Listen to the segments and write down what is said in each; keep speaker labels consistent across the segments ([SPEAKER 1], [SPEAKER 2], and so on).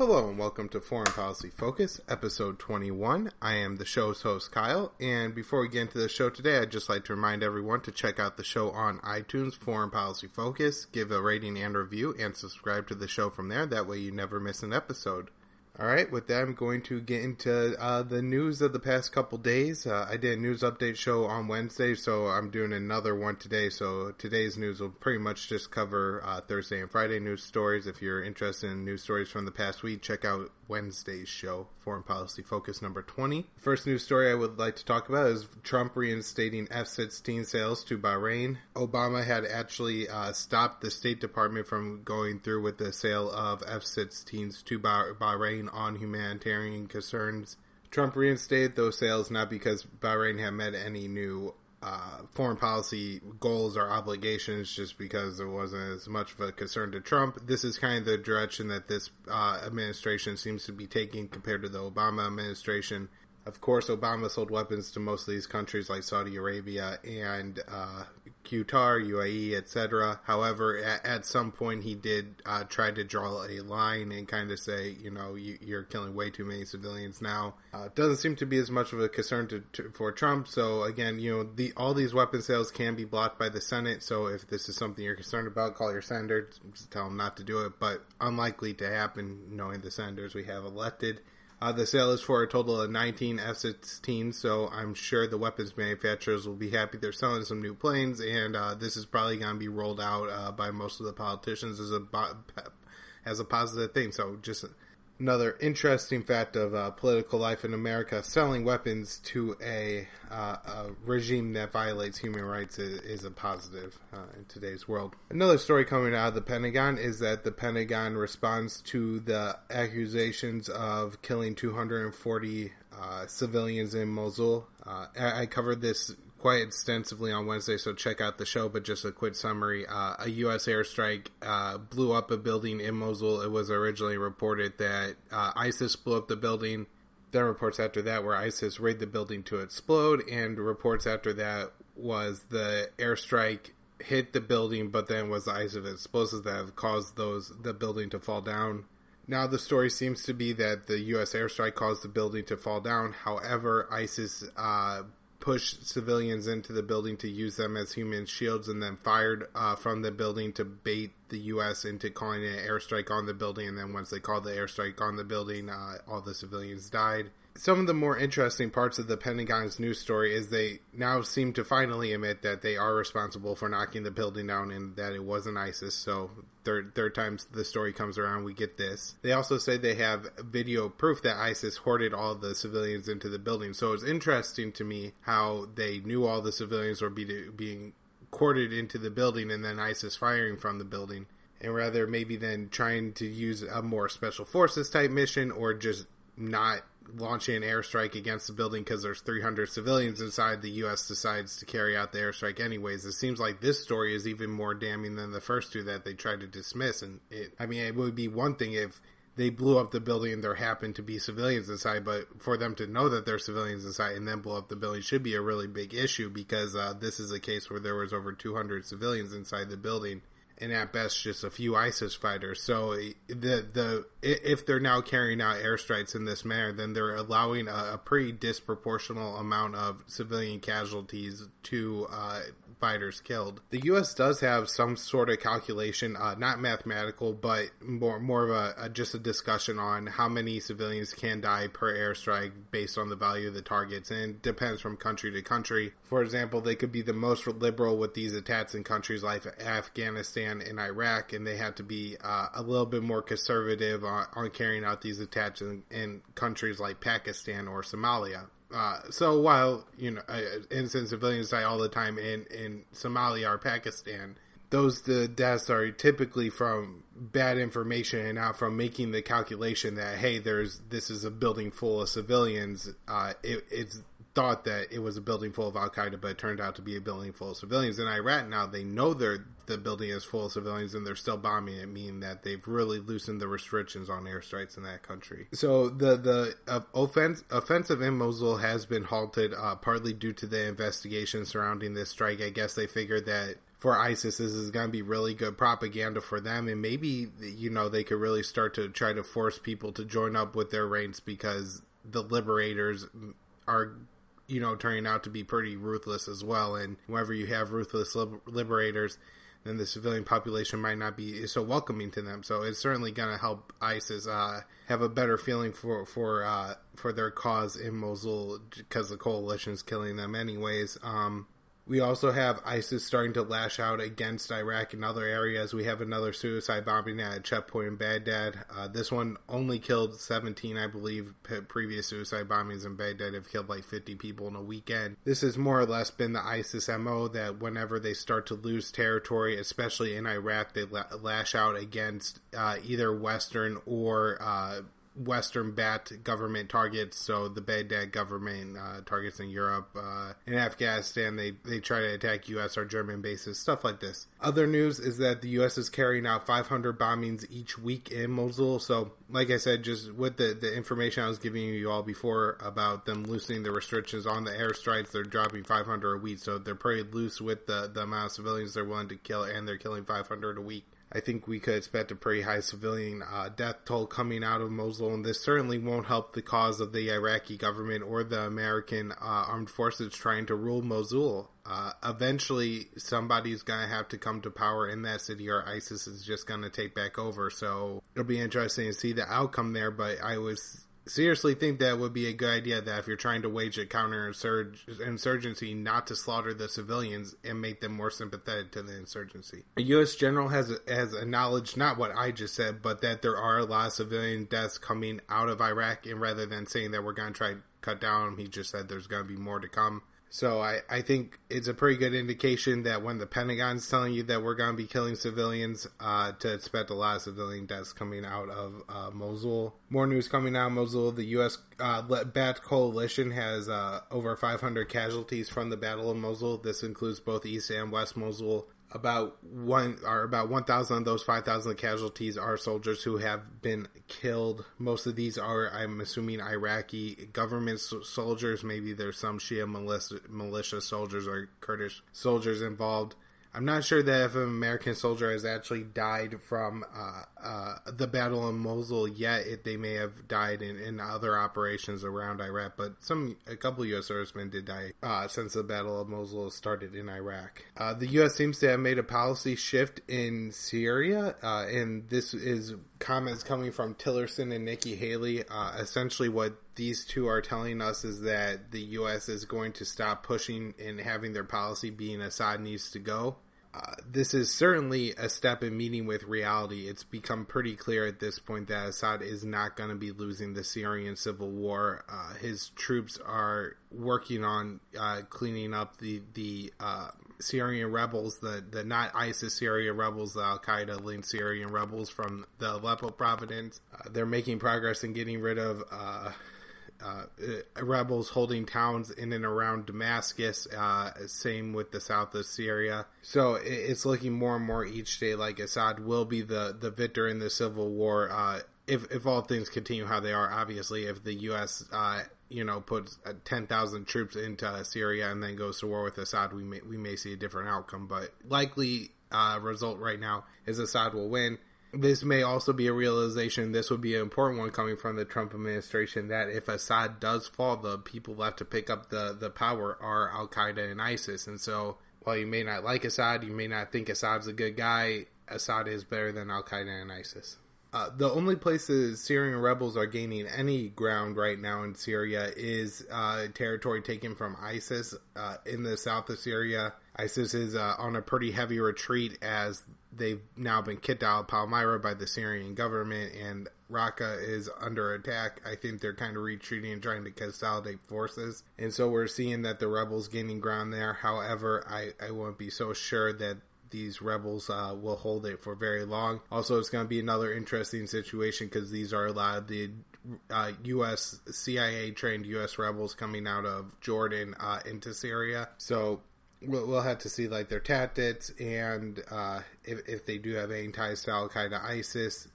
[SPEAKER 1] Hello and welcome to Foreign Policy Focus, episode 21. I am the show's host, Kyle, and before we get into the show today, I'd just like to remind everyone to check out the show on iTunes, Foreign Policy Focus, give a rating and review, and subscribe to the show from there. That way you never miss an episode. Alright, with that, I'm going to get into the news of the past couple days. I did a news update show on Wednesday, so I'm doing another one today. So today's news will pretty much just cover Thursday and Friday news stories. If you're interested in news stories from the past week, check out Wednesday's show, Foreign Policy Focus number 20. First news story I would like to talk about is Trump reinstating F-16 sales to Bahrain. Obama had actually stopped the State Department from going through with the sale of F-16s to Bahrain on humanitarian concerns. Trump reinstated those sales not because Bahrain had met any new foreign policy goals or obligations, just because it wasn't as much of a concern to Trump. This is kind of the direction that this administration seems to be taking compared to the Obama administration. Of course, Obama sold weapons to most of these countries like Saudi Arabia and Qatar, UAE, etc. However, at some point he did try to draw a line and kind of say, you know, you're killing way too many civilians now. Doesn't seem to be as much of a concern for Trump. So again, you know, all these weapon sales can be blocked by the Senate. So if this is something you're concerned about, call your senator, just tell them not to do it. But unlikely to happen, knowing the senators we have elected. The sale is for a total of 19 F-16s, so I'm sure the weapons manufacturers will be happy they're selling some new planes, and this is probably going to be rolled out by most of the politicians as a positive thing. So just another interesting fact of political life in America. Selling weapons to a regime that violates human rights is a positive in today's world. Another story coming out of the Pentagon is that the Pentagon responds to the accusations of killing 240 civilians in Mosul. I covered this quite extensively on Wednesday, so check out the show, but just a quick summary. A U.S. airstrike blew up a building in Mosul. It was originally reported that ISIS blew up the building. Then reports after that were ISIS raided the building to explode, and reports after that was the airstrike hit the building, but then was the ISIS explosives that have caused the building to fall down. Now the story seems to be that the U.S. airstrike caused the building to fall down. However, ISIS pushed civilians into the building to use them as human shields and then fired from the building to bait the U.S. into calling an airstrike on the building. And then once they called the airstrike on the building, all the civilians died. Some of the more interesting parts of the Pentagon's news story is they now seem to finally admit that they are responsible for knocking the building down and that it wasn't ISIS. So third time the story comes around, we get this. They also say they have video proof that ISIS hoarded all the civilians into the building. So it's interesting to me how they knew all the civilians were being courted into the building and then ISIS firing from the building. And rather maybe than trying to use a more special forces type mission or just not launching an airstrike against the building because there's 300 civilians inside, the U.S. decides to carry out the airstrike anyways. It seems like this story is even more damning than the first two that they tried to dismiss. And it would be one thing if they blew up the building and there happened to be civilians inside, but for them to know that there's civilians inside and then blow up the building should be a really big issue, because this is a case where there was over 200 civilians inside the building. And at best, just a few ISIS fighters. So if they're now carrying out airstrikes in this manner, then they're allowing a pretty disproportional amount of civilian casualties to fighters killed. The U.S. does have some sort of calculation, not mathematical, but more of just a discussion on how many civilians can die per airstrike based on the value of the targets, and it depends from country to country. For example, they could be the most liberal with these attacks in countries like Afghanistan and Iraq, and they have to be a little bit more conservative on carrying out these attacks in countries like Pakistan or Somalia. So while, innocent civilians die all the time in Somalia or Pakistan, the deaths are typically from bad information and not from making the calculation that, hey, this is a building full of civilians. It's thought that it was a building full of Al-Qaeda, but it turned out to be a building full of civilians. In Iraq now, they know the building is full of civilians and they're still bombing it, meaning that they've really loosened the restrictions on airstrikes in that country. So the offensive in Mosul has been halted, partly due to the investigation surrounding this strike. I guess they figured that for ISIS. This is going to be really good propaganda for them, and maybe, they could really start to try to force people to join up with their ranks, because the liberators are, turning out to be pretty ruthless as well. And whenever you have ruthless liberators, then the civilian population might not be so welcoming to them. So it's certainly going to help ISIS have a better feeling for their cause in Mosul, because the coalition's killing them anyways. We also have ISIS starting to lash out against Iraq in other areas. We have another suicide bombing at a checkpoint in Baghdad. This one only killed 17, I believe. Previous suicide bombings in Baghdad have killed like 50 people in a weekend. This has more or less been the ISIS MO, that whenever they start to lose territory, especially in Iraq, they lash out against either Western or Western-backed government targets. So the Baghdad government targets in Europe. In Afghanistan, they try to attack U.S. or German bases, stuff like this. Other news is that the U.S. is carrying out 500 bombings each week in Mosul. So, like I said, just with the information I was giving you all before about them loosening the restrictions on the airstrikes, they're dropping 500 a week. So they're pretty loose with the amount of civilians they're willing to kill, and they're killing 500 a week. I think we could expect a pretty high civilian death toll coming out of Mosul, and this certainly won't help the cause of the Iraqi government or the American armed forces trying to rule Mosul. Eventually, somebody's going to have to come to power in that city, or ISIS is just going to take back over. So it'll be interesting to see the outcome there, but I was seriously think that would be a good idea, that if you're trying to wage a counter-insurgency, not to slaughter the civilians and make them more sympathetic to the insurgency. A U.S. general has acknowledged not what I just said, but that there are a lot of civilian deaths coming out of Iraq, and rather than saying that we're going to try to cut down, he just said there's going to be more to come. So I think it's a pretty good indication that when the Pentagon's telling you that we're going to be killing civilians, to expect a lot of civilian deaths coming out of Mosul. More news coming out of Mosul. The U.S. Bat Coalition has over 500 casualties from the Battle of Mosul. This includes both East and West Mosul. About 1,000 of those 5,000 casualties are soldiers who have been killed. Most of these are, I'm assuming, Iraqi government soldiers. Maybe there's some Shia militia soldiers or Kurdish soldiers involved. I'm not sure that if an American soldier has actually died from the Battle of Mosul yet. They may have died in other operations around Iraq, but a couple U.S. servicemen did die since the Battle of Mosul started in Iraq. The U.S. seems to have made a policy shift in Syria, and this is comments coming from Tillerson and Nikki Haley. Essentially what these two are telling us is that the U.S. is going to stop pushing and having their policy being Assad needs to go. This is certainly a step in meeting with reality. It's become pretty clear at this point that Assad is not going to be losing the Syrian civil war. His troops are working on cleaning up the Syrian rebels, the not ISIS Syrian rebels, the Al-Qaeda linked Syrian rebels from the Aleppo province. They're making progress in getting rid of rebels holding towns in and around Damascus, same with the south of Syria. So it's looking more and more each day like Assad will be the victor in the civil war, if all things continue how they are. Obviously, if the U.S. puts 10,000 troops into Syria and then goes to war with Assad, we may see a different outcome, but likely result right now is Assad will win. This may also be a realization, this would be an important one coming from the Trump administration, that if Assad does fall, the people left to pick up the power are Al-Qaeda and ISIS. And so, while you may not like Assad, you may not think Assad's a good guy, Assad is better than Al-Qaeda and ISIS. The only place the Syrian rebels are gaining any ground right now in Syria is territory taken from ISIS in the south of Syria. ISIS is on a pretty heavy retreat as they've now been kicked out of Palmyra by the Syrian government, and Raqqa is under attack. I think they're kind of retreating and trying to consolidate forces. And so we're seeing that the rebels gaining ground there. However, I won't be so sure that these rebels will hold it for very long. Also, it's going to be another interesting situation because these are a lot of the U.S. CIA-trained U.S. rebels coming out of Jordan into Syria. So we'll have to see their tactics and if they do have any ties to Al-Qaeda, ISIS,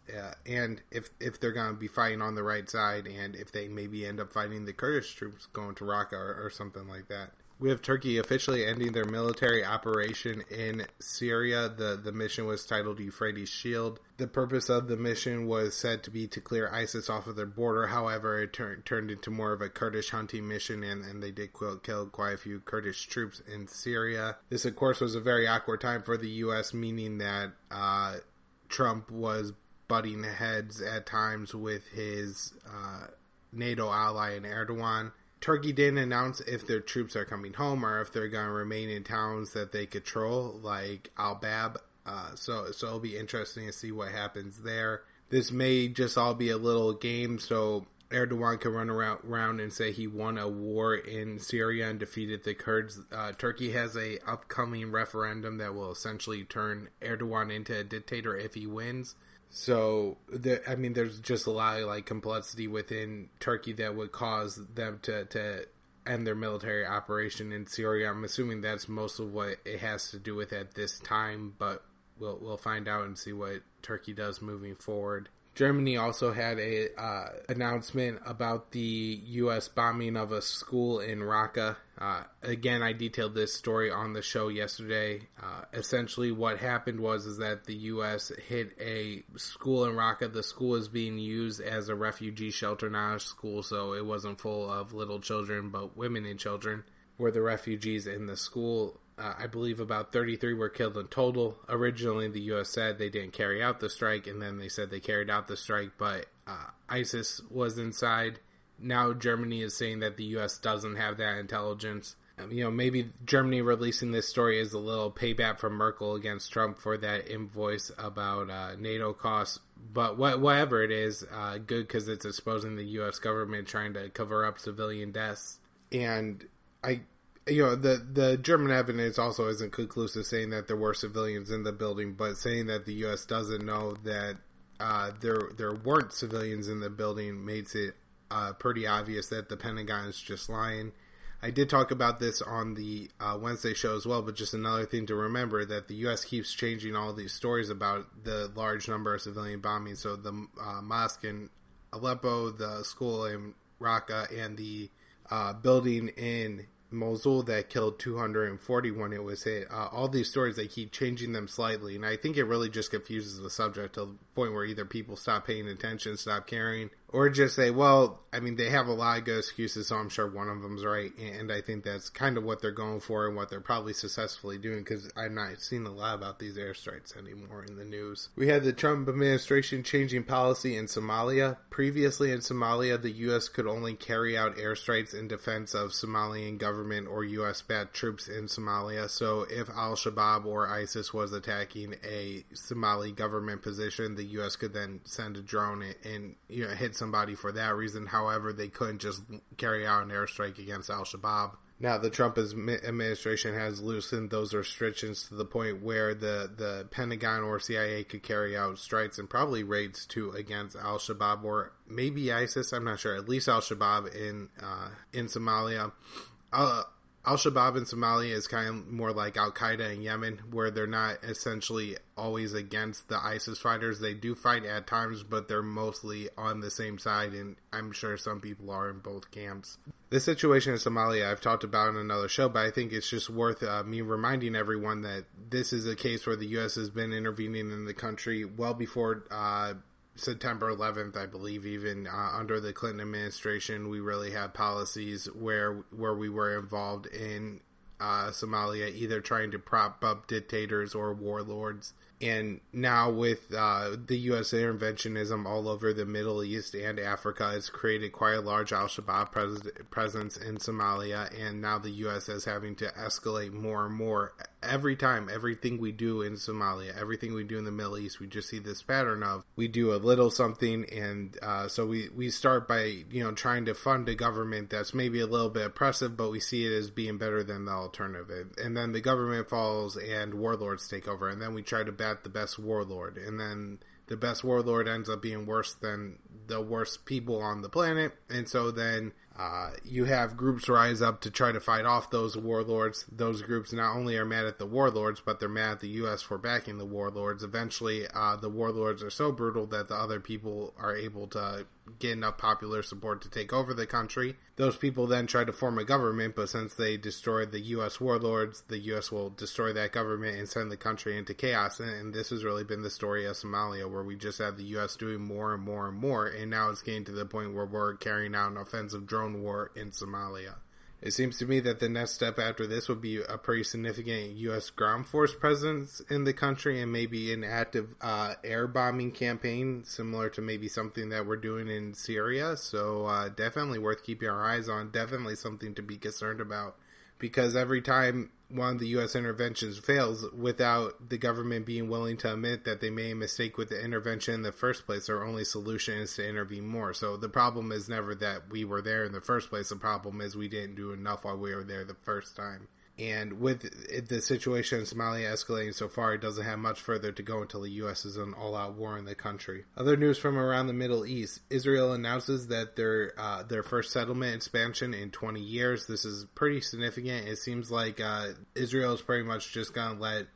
[SPEAKER 1] and if they're going to be fighting on the right side, and if they maybe end up fighting the Kurdish troops going to Raqqa or something like that. We have Turkey officially ending their military operation in Syria. The mission was titled Euphrates Shield. The purpose of the mission was said to be to clear ISIS off of their border. However, it turned into more of a Kurdish hunting mission, and they did kill quite a few Kurdish troops in Syria. This, of course, was a very awkward time for the U.S., meaning that Trump was butting heads at times with his NATO ally in Erdogan. Turkey didn't announce if their troops are coming home or if they're going to remain in towns that they control, like Al-Bab. So it'll be interesting to see what happens there. This may just all be a little game, so Erdogan can run around and say he won a war in Syria and defeated the Kurds. Turkey has a upcoming referendum that will essentially turn Erdogan into a dictator if he wins. So, there's just a lot of complexity within Turkey that would cause them to end their military operation in Syria. I'm assuming that's most of what it has to do with at this time, but we'll find out and see what Turkey does moving forward. Germany also had a announcement about the U.S. bombing of a school in Raqqa. Again, I detailed this story on the show yesterday. Essentially, what happened was that the U.S. hit a school in Raqqa. The school was being used as a refugee shelter, not a school, so it wasn't full of little children, but women and children were the refugees in the school. I believe about 33 were killed in total. Originally, the U.S. said they didn't carry out the strike, and then they said they carried out the strike, but ISIS was inside. Now Germany is saying that the U.S. doesn't have that intelligence. Maybe Germany releasing this story is a little payback from Merkel against Trump for that invoice about NATO costs. But whatever it is, good, because it's exposing the U.S. government trying to cover up civilian deaths. And the German evidence also isn't conclusive, saying that there were civilians in the building, but saying that the U.S. doesn't know that there weren't civilians in the building makes it pretty obvious that the Pentagon is just lying. I did talk about this on the Wednesday show as well, but just another thing to remember, that the U.S. keeps changing all these stories about the large number of civilian bombings. So the mosque in Aleppo, the school in Raqqa, and the building in Mosul that killed 240 when it was hit. All these stories, they keep changing them slightly, and I think it really just confuses the subject to the point where either people stop paying attention, stop caring, or just say, well, they have a lot of good excuses, so I'm sure one of them's right, and I think that's kind of what they're going for and what they're probably successfully doing, because I'm not seeing a lot about these airstrikes anymore in the news. We had the Trump administration changing policy in Somalia. Previously in Somalia, the U.S. could only carry out airstrikes in defense of Somalian government or U.S.-backed troops in Somalia, so if Al-Shabaab or ISIS was attacking a Somali government position, the U.S. could then send a drone and hit somebody for that reason. However, they couldn't just carry out an airstrike against Al-Shabaab. Now, the Trump administration has loosened those restrictions to the point where the Pentagon or CIA could carry out strikes and probably raids too against Al-Shabaab or maybe ISIS. I'm not sure. At least Al-Shabaab in Somalia. Al-Shabaab in Somalia is kind of more like Al-Qaeda in Yemen, where they're not essentially always against the ISIS fighters. They do fight at times, but they're mostly on the same side, and I'm sure some people are in both camps. The situation in Somalia I've talked about in another show, but I think it's just worth me reminding everyone that this is a case where the U.S. has been intervening in the country well before September 11th, I believe. Even under the Clinton administration, we really had policies where we were involved in Somalia, either trying to prop up dictators or warlords. And now with the U.S. interventionism all over the Middle East and Africa, it's created quite a large Al-Shabaab presence in Somalia, and now the U.S. is having to escalate more and more. Every time, everything we do in Somalia, everything we do in the Middle East, we just see this pattern of we do a little something, and so we start by trying to fund a government that's maybe a little bit oppressive, but we see it as being better than the alternative. And then the government falls and warlords take over, and then we try to bat the best warlord, and then the best warlord ends up being worse than the worst people on the planet, and so then You have groups rise up to try to fight off those warlords. Those groups not only are mad at the warlords, but they're mad at the U.S. for backing the warlords. Eventually, the warlords are so brutal that the other people are able to get enough popular support to take over the country. Those people then try to form a government, but since they destroyed the U.S. warlords, the U.S. will destroy that government and send the country into chaos. And this has really been the story of Somalia, where we just have the U.S. doing more and more and more, and now it's getting to the point where we're carrying out an offensive drone war in Somalia. It seems to me that the next step after this would be a pretty significant U.S. ground force presence in the country and maybe an active air bombing campaign, similar to maybe something that we're doing in Syria. So definitely worth keeping our eyes on, definitely something to be concerned about. Because every time one of the U.S. interventions fails, without the government being willing to admit that they made a mistake with the intervention in the first place, their only solution is to intervene more. So the problem is never that we were there in the first place. The problem is we didn't do enough while we were there the first time. And with the situation in Somalia escalating so far, it doesn't have much further to go until the U.S. is in all-out war in the country. Other news from around the Middle East. Israel announces that their first settlement expansion in 20 years. This is pretty significant. It seems like Israel is pretty much just going to let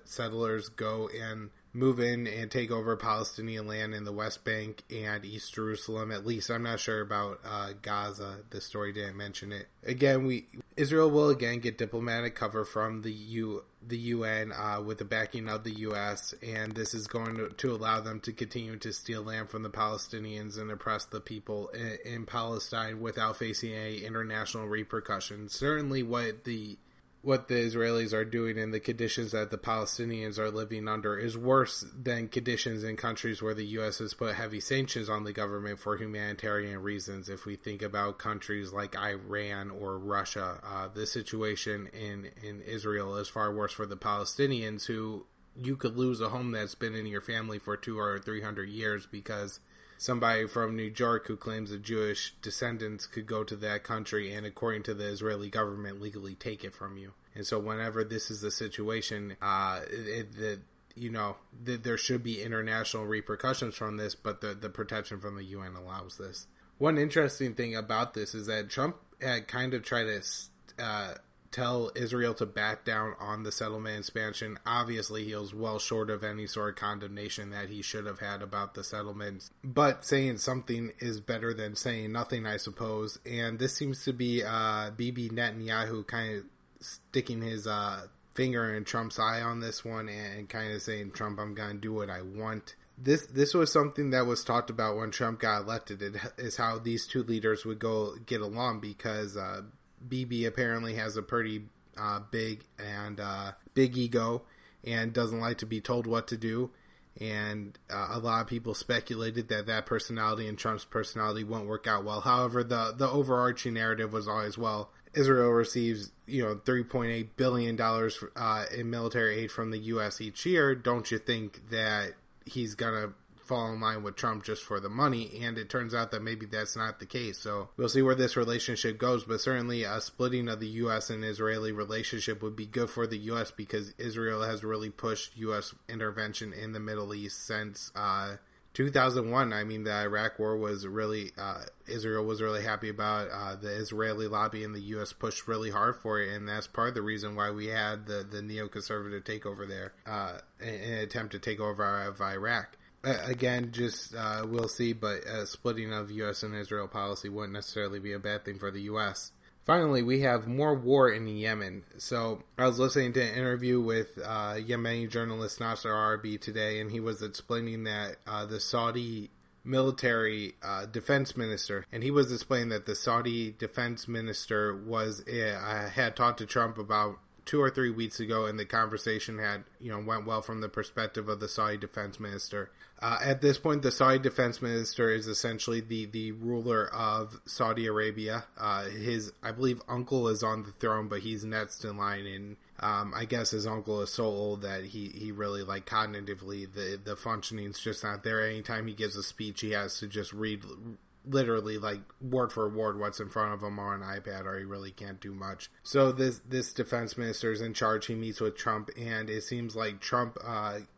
[SPEAKER 1] settlers go and move in and take over Palestinian land in the West Bank and East Jerusalem. At least I'm not sure about Gaza. The story didn't mention it. Again, Israel will again get diplomatic cover from the UN with the backing of the US, and this is going to allow them to continue to steal land from the Palestinians and oppress the people in Palestine without facing any international repercussions. Certainly what the Israelis are doing and the conditions that the Palestinians are living under is worse than conditions in countries where the U.S. has put heavy sanctions on the government for humanitarian reasons. If we think about countries like Iran or Russia, the situation in Israel is far worse for the Palestinians, who you could lose a home that's been in your family for 200 or 300 years because somebody from New York who claims a Jewish descendants could go to that country and, according to the Israeli government, legally take it from you. And so whenever this is the situation, there should be international repercussions from this, but the protection from the UN allows this. One interesting thing about this is that Trump had kind of tried to tell Israel to back down on the settlement expansion. Obviously, he was well short of any sort of condemnation that he should have had about the settlements. But saying something is better than saying nothing, I suppose. And this seems to be Bibi Netanyahu kind of sticking his finger in Trump's eye on this one and kind of saying, Trump, I'm going to do what I want. This was something that was talked about when Trump got elected. It is how these two leaders would get along, because Bibi apparently has a pretty big ego and doesn't like to be told what to do. And a lot of people speculated that personality and Trump's personality won't work out well. However, the overarching narrative was always, well, Israel receives $3.8 billion in military aid from the U.S. each year. Don't you think that he's gonna fall in line with Trump just for the money? And it turns out that maybe that's not the case. So we'll see where this relationship goes, but certainly a splitting of the U.S. and Israeli relationship would be good for the U.S. because Israel has really pushed U.S. intervention in the Middle East since 2001. I mean, the Iraq War was really, Israel was really happy about the Israeli lobby, and the U.S. pushed really hard for it, and that's part of the reason why we had the neoconservative takeover there, in an attempt to take over Iraq. Again, just we'll see, but a splitting of U.S. and Israel policy wouldn't necessarily be a bad thing for the U.S. Finally, we have more war in Yemen. So I was listening to an interview with Yemeni journalist Nasser Arabi today, and he was explaining that the Saudi military defense minister, and he was explaining that the Saudi defense minister had talked to Trump about 2 or 3 weeks ago, and the conversation went well from the perspective of the Saudi defense minister. At this point, the Saudi defense minister is essentially the ruler of Saudi Arabia. His, I believe, uncle is on the throne, but he's next in line, and I guess his uncle is so old that he really, cognitively, the functioning's just not there. Anytime he gives a speech, he has to just read literally like word for word what's in front of him on an iPad, or he really can't do much. So this defense minister is in charge. He meets with Trump, and it seems like Trump,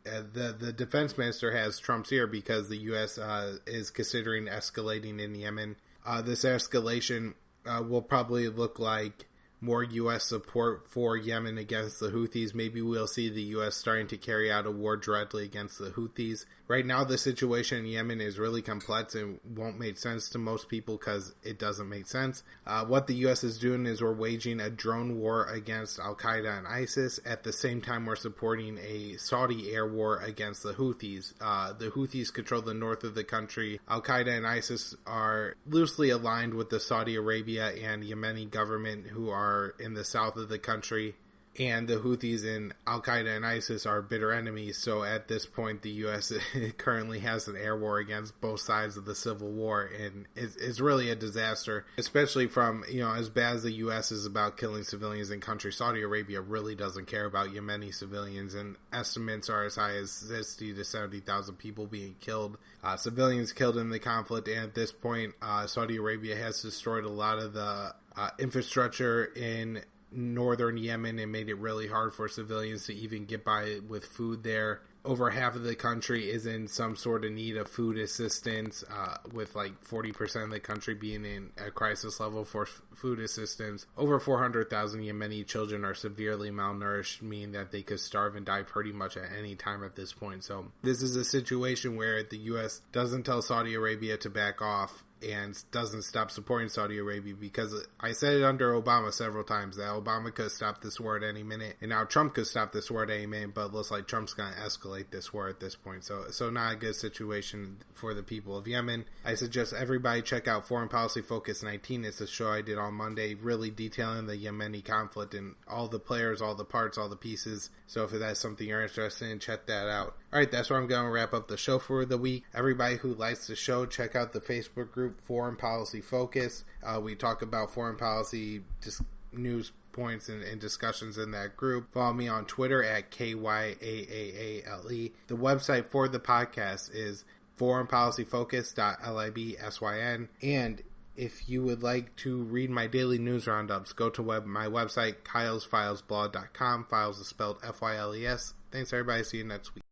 [SPEAKER 1] the defense minister has Trump's ear because the U.S. Is considering escalating in Yemen. This escalation will probably look like more U.S. support for Yemen against the Houthis. Maybe we'll see the U.S. starting to carry out a war directly against the Houthis. Right now, the situation in Yemen is really complex and won't make sense to most people because it doesn't make sense. What the U.S. is doing is we're waging a drone war against Al-Qaeda and ISIS. At the same time, we're supporting a Saudi air war against the Houthis. The Houthis control the north of the country. Al-Qaeda and ISIS are loosely aligned with the Saudi Arabia and Yemeni government, who are in the south of the country. And the Houthis and Al-Qaeda and ISIS are bitter enemies, so at this point the U.S. currently has an air war against both sides of the civil war, and it's really a disaster, especially from, as bad as the U.S. is about killing civilians in country, Saudi Arabia really doesn't care about Yemeni civilians, and estimates are as high as 60 to 70,000 people being killed, civilians killed in the conflict, and at this point, Saudi Arabia has destroyed a lot of the infrastructure in northern Yemen and made it really hard for civilians to even get by with food there. Over half of the country is in some sort of need of food assistance, with like 40% of the country being in a crisis level for food assistance. Over 400,000 Yemeni children are severely malnourished, meaning that they could starve and die pretty much at any time at this point. So this is a situation where the U.S. doesn't tell Saudi Arabia to back off and doesn't stop supporting Saudi Arabia, because I said it under Obama several times that Obama could stop this war at any minute, and now Trump could stop this war at any minute, but it looks like Trump's going to escalate this war at this point. So not a good situation for the people of Yemen. I suggest everybody check out Foreign Policy Focus 19. It's a show I did on Monday, really detailing the Yemeni conflict and all the players, all the parts, all the pieces. So if that's something you're interested in, check that out. Alright, that's where I'm going to wrap up the show for the week. Everybody who likes the show, check out the Facebook group Foreign Policy Focus. We talk about foreign policy news points and discussions in that group. Follow me on Twitter at KYAAALE. The website for the podcast is foreignpolicyfocus.libsyn. And if you would like to read my daily news roundups, go to my website, kylesfilesblog.com. Files is spelled Files. Thanks everybody. See you next week.